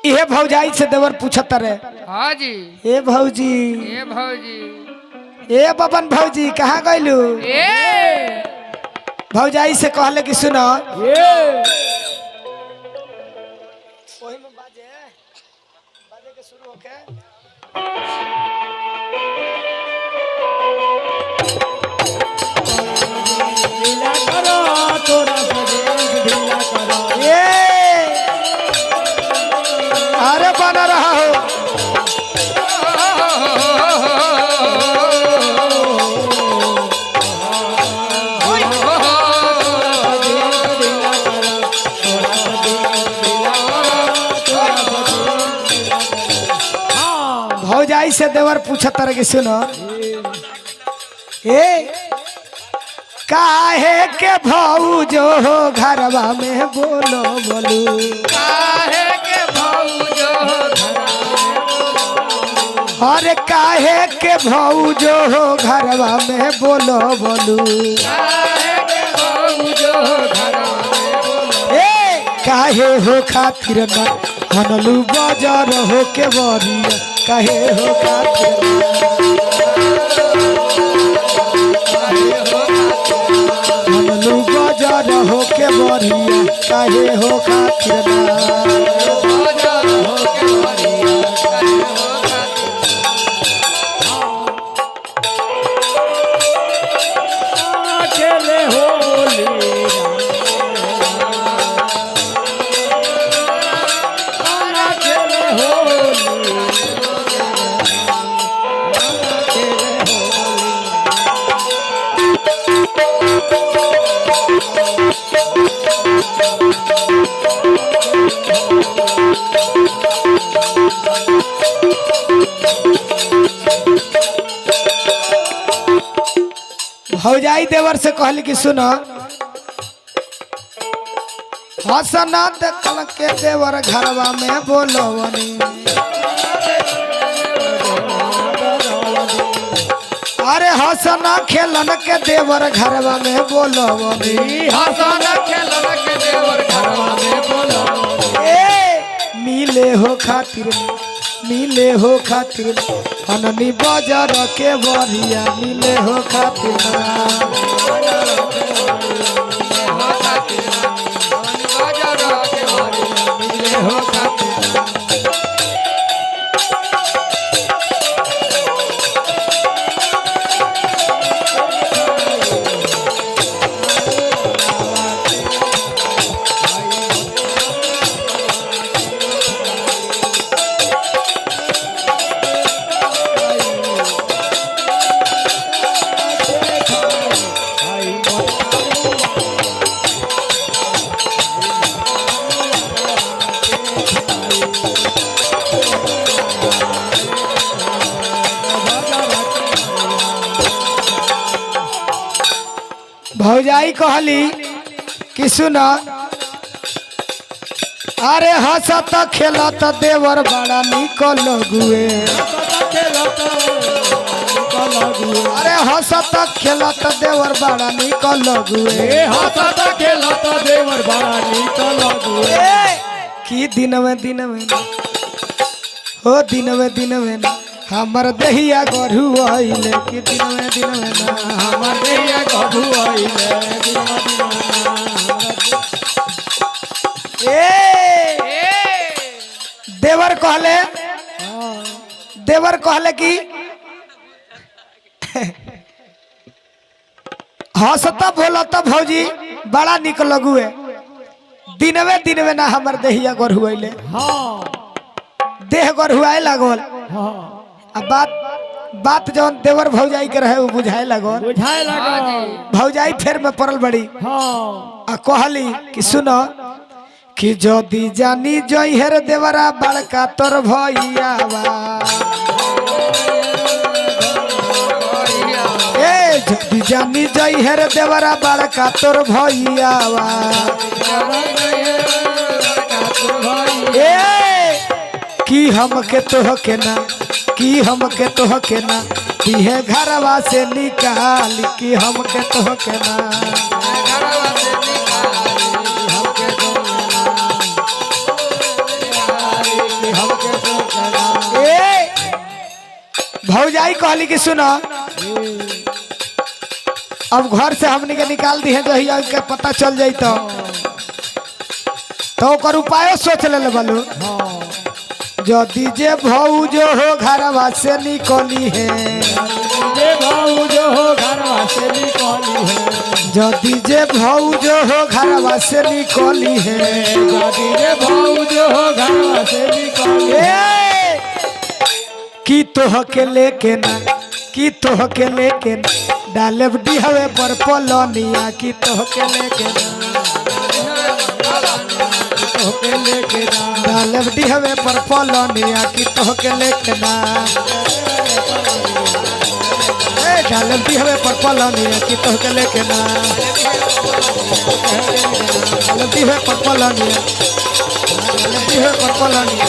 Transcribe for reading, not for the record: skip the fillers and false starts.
ये भौजाई से देवर पूछत रे। हाँ जी। ए भौजी, ए भौजी, ए बबन भौजी कहाँ गइलू? ए भौजाई से कहले कि सुनो ए ओही में बाजे के शुरू होके ढीला करो थोड़ा सा देश ढीला करो। ये अरे बना रहा हो। भौजाई से देवर पूछत रहे कि सुनो ए काहे के भौजो हो घरवा में बोलो बोलू। काहे के भौजो अरे काहे के भौजो हो घरवा में बोलो बोलू। काहे के भौजो ए काहे हो खातिर ना हनलू बाजार हो के बरिया काहे हो खातिर हनलू बाजार हो के बरिया काहे हो खातिर खेले होली ना खेले होली भौजाई देवर से कहली कि सुनो हसना देखल के देवर घरवा में बोलवनी। अरे हसना खेलन के देवर घरवा में बोलवनी। हसन खेलन के देवर घरवा में बोलो। ए मिले हो खातिर मिले हो खातिर हननी बाजार के बरिया मिले हो खातिर मिले हो खातिर। भौजाई कहली कि सुना अरे हंसत खेलत देवर बड़ा निक लगुए। अरे हंसत खेलत देवर बड़ा निक लगुए। हंसत खेलत देवर बड़ा नीक लगुए। कि दिन में हो दिन में ना हमर दहिया गढ़ू आइले कि दिन में ना हमर देहिया गधु आइले दिनमा दिनमा ए देवर कहले कि हंसता बोलता भौजी बड़ा निक लगुए दिन में ना हमर देहिया गढ़ू आइले। हाँ देह गढ़ुआए लागल। हाँ अब बात जौन देवर भौजाई के रहे वो बुझाए लगल। बुझाए लगा। भौजाई फेर में पड़ल बड़ी हाँ आ कहली कि सुनो कि जदी जानी जइहर देवरा बड़का तोर भैयावा। ए जदी जानी जइहर देवरा बड़का तोर भैयावा। ए कि हमके तोहके ना कि हमके तोहके ना दिहे घरवा से निकाल कि हमके तोहके ना भौजाई कहली कि सुनो अब घर से हमनी के निकाल दी है जहिया के पता चल जाई तो ओकर उपाय सोच ले बोलो जदि जे भौजो हो घरवा से निकली है जे भौजो हो घरवा से निकली है जदि जे भौजो हो घरवा से निकली है जदि जे भौजो हो घरवा से निकली है की तोह के लेके ना की तोह के लेके ना डाले डिहवे पर पलनिया की तोह के लेके ना तोह के लेके ना डाले डिहवे पर पलनिया की तोह के लेके ना डाले डिहवे पर पलनिया की तोह के लेके ना डाले डिहवे पर पलनिया डाले डिहवे पर पलनिया